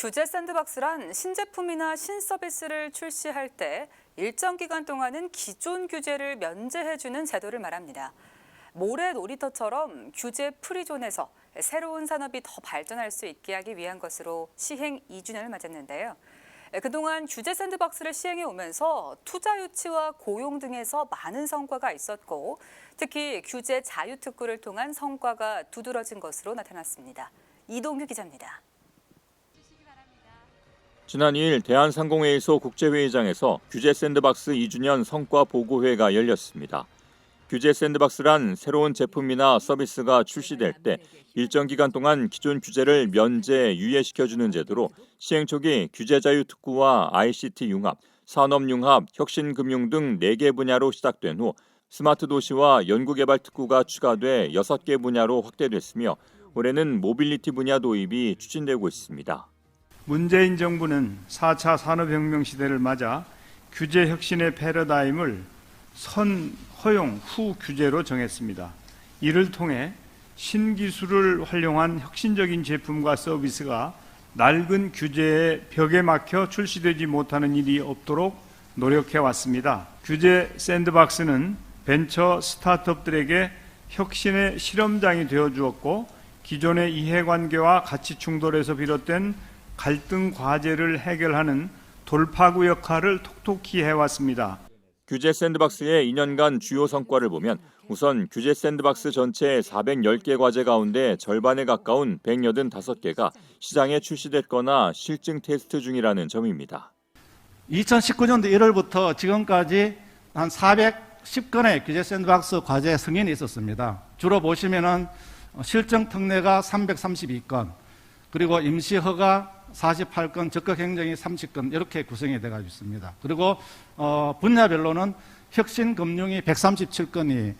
규제 샌드박스란 신제품이나 신서비스를 출시할 때 일정 기간 동안은 기존 규제를 면제해주는 제도를 말합니다. 모래 놀이터처럼 규제 프리존에서 새로운 산업이 더 발전할 수 있게 하기 위한 것으로 시행 2주년을 맞았는데요. 그동안 규제 샌드박스를 시행해 오면서 투자 유치와 고용 등에서 많은 성과가 있었고 특히 규제 자유특구를 통한 성과가 두드러진 것으로 나타났습니다. 이동규 기자입니다. 지난 2일 대한상공회의소 국제회의장에서 규제 샌드박스 2주년 성과 보고회가 열렸습니다. 규제 샌드박스란 새로운 제품이나 서비스가 출시될 때 일정 기간 동안 기존 규제를 면제, 유예시켜주는 제도로 시행 초기 규제 자유 특구와 ICT 융합, 산업 융합, 혁신금융 등 4개 분야로 시작된 후 스마트 도시와 연구개발 특구가 추가돼 6개 분야로 확대됐으며 올해는 모빌리티 분야 도입이 추진되고 있습니다. 문재인 정부는 4차 산업혁명 시대를 맞아 규제 혁신의 패러다임을 선, 허용, 후 규제로 정했습니다. 이를 통해 신기술을 활용한 혁신적인 제품과 서비스가 낡은 규제의 벽에 막혀 출시되지 못하는 일이 없도록 노력해왔습니다. 규제 샌드박스는 벤처 스타트업들에게 혁신의 실험장이 되어주었고 기존의 이해관계와 가치 충돌에서 비롯된 갈등 과제를 해결하는 돌파구 역할을 톡톡히 해왔습니다. 규제 샌드박스의 2년간 주요 성과를 보면 우선 규제 샌드박스 전체 410개 과제 가운데 절반에 가까운 185개가 시장에 출시됐거나 실증 테스트 중이라는 점입니다. 2019년도 1월부터 지금까지 한 410건의 규제 샌드박스 과제 승인이 있었습니다. 주로 보시면은 실증 특례가 332건, 그리고 임시 허가 48건, 적극 행정이 30건 이렇게 구성이 되어 있습니다. 그리고 분야별로는 혁신 금융이 137건이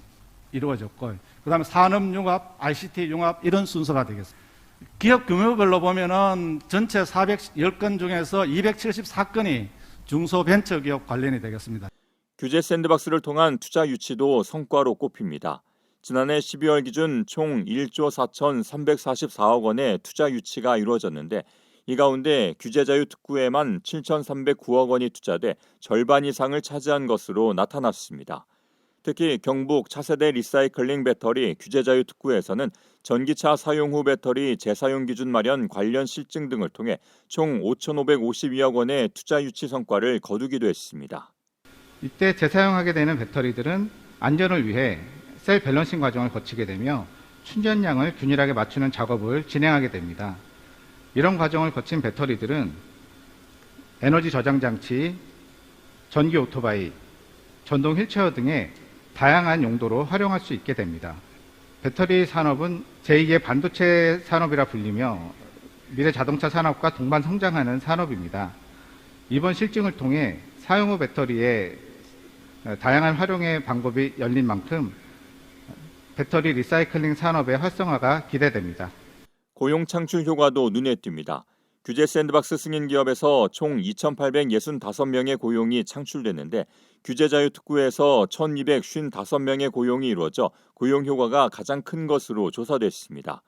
이루어졌고, 그다음에 산업 융합, ICT 융합 이런 순서가 되겠습니다. 기업 규모별로 보면은 전체 410건 중에서 274건이 중소벤처기업 관련이 되겠습니다. 규제 샌드박스를 통한 투자 유치도 성과로 꼽힙니다. 지난해 12월 기준 총 1조 4,344억 원의 투자 유치가 이루어졌는데 이 가운데 규제 자유 특구에만 7,309억 원이 투자돼 절반 이상을 차지한 것으로 나타났습니다. 특히 경북 차세대 리사이클링 배터리 규제 자유 특구에서는 전기차 사용 후 배터리 재사용 기준 마련 관련 실증 등을 통해 총 5,552억 원의 투자 유치 성과를 거두기도 했습니다. 이때 재사용하게 되는 배터리들은 안전을 위해 셀 밸런싱 과정을 거치게 되며 충전량을 균일하게 맞추는 작업을 진행하게 됩니다. 이런 과정을 거친 배터리들은 에너지 저장 장치, 전기 오토바이, 전동 휠체어 등의 다양한 용도로 활용할 수 있게 됩니다. 배터리 산업은 제2의 반도체 산업이라 불리며 미래 자동차 산업과 동반 성장하는 산업입니다. 이번 실증을 통해 사용 후 배터리의 다양한 활용의 방법이 열린 만큼 배터리 리사이클링 산업의 활성화가 기대됩니다. 고용 창출 효과도 눈에 띕니다. 규제 샌드박스 승인 기업에서 총 2,865명의 고용이 창출됐는데 규제 자유 특구에서 1,255명의 고용이 이루어져 고용 효과가 가장 큰 것으로 조사됐습니다.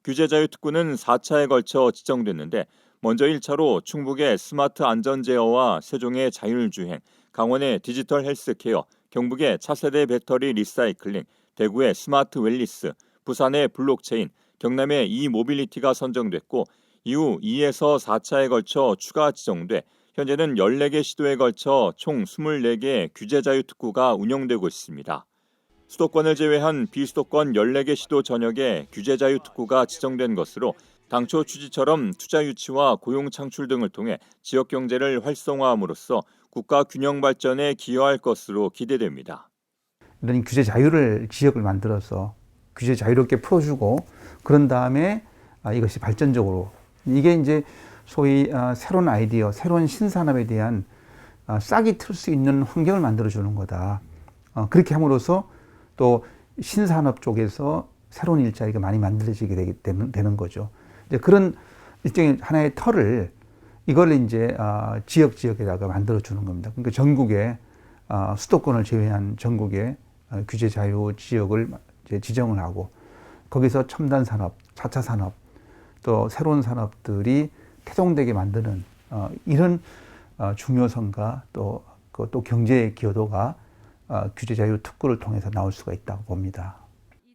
규제 자유 특구는 4차에 걸쳐 지정됐는데 먼저 1차로 충북의 스마트 안전 제어와 세종의 자율주행, 강원의 디지털 헬스케어, 경북의 차세대 배터리 리사이클링, 대구의 스마트 웰리스, 부산의 블록체인, 경남의 이모빌리티가 선정됐고 이후 2에서 4차에 걸쳐 추가 지정돼 현재는 14개 시도에 걸쳐 총 24개 규제 자유 특구가 운영되고 있습니다. 수도권을 제외한 비수도권 14개 시도 전역에 규제 자유 특구가 지정된 것으로 당초 취지처럼 투자 유치와 고용 창출 등을 통해 지역 경제를 활성화함으로써 국가 균형 발전에 기여할 것으로 기대됩니다. 이런 규제 자유를 지역을 만들어서 규제 자유롭게 풀어주고 그런 다음에 이것이 발전적으로 이게 이제 소위 새로운 아이디어, 새로운 신산업에 대한 싹이 틀 수 있는 환경을 만들어주는 거다. 그렇게 함으로써 또 신산업 쪽에서 새로운 일자리가 많이 만들어지게 되는 거죠. 이제 그런 일종의 하나의 틀을 이걸 이제 지역에다가 만들어주는 겁니다. 그러니까 전국에 수도권을 제외한 전국에 규제 자유 지역을 이제 지정을 하고 거기서 첨단 산업, 4차 산업, 또 새로운 산업들이 태동되게 만드는 이런 중요성과 또 경제의 기여도가 규제 자유 특구를 통해서 나올 수가 있다고 봅니다.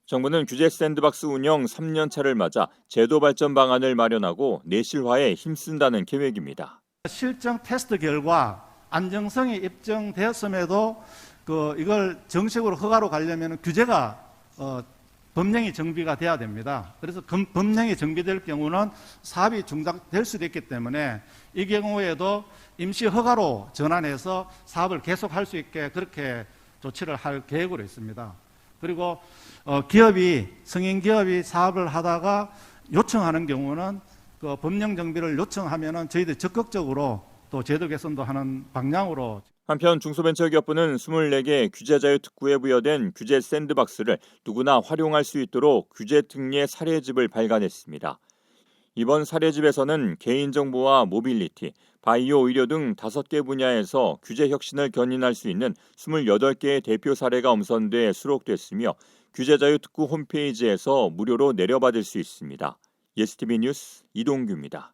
정부는 규제 샌드박스 운영 3년 차를 맞아 제도 발전 방안을 마련하고 내실화에 힘쓴다는 계획입니다. 실정 테스트 결과 안정성이 입증되었음에도 이걸 정식으로 허가로 가려면 규제가 법령이 정비가 돼야 됩니다. 그래서 법령이 정비될 경우는 사업이 중단될 수도 있기 때문에 이 경우에도 임시 허가로 전환해서 사업을 계속할 수 있게 그렇게 조치를 할 계획으로 있습니다. 그리고 성인 기업이 사업을 하다가 요청하는 경우는 그 법령 정비를 요청하면은 저희들이 적극적으로 또 제도 개선도 하는 방향으로. 한편 중소벤처기업부는 24개 규제 자유 특구에 부여된 규제 샌드박스를 누구나 활용할 수 있도록 규제 특례 사례집을 발간했습니다. 이번 사례집에서는 개인정보와 모빌리티, 바이오 의료 등 5개 분야에서 규제 혁신을 견인할 수 있는 28개의 대표 사례가 엄선돼 수록됐으며 규제 자유 특구 홈페이지에서 무료로 내려받을 수 있습니다. 예스티비 뉴스 이동규입니다.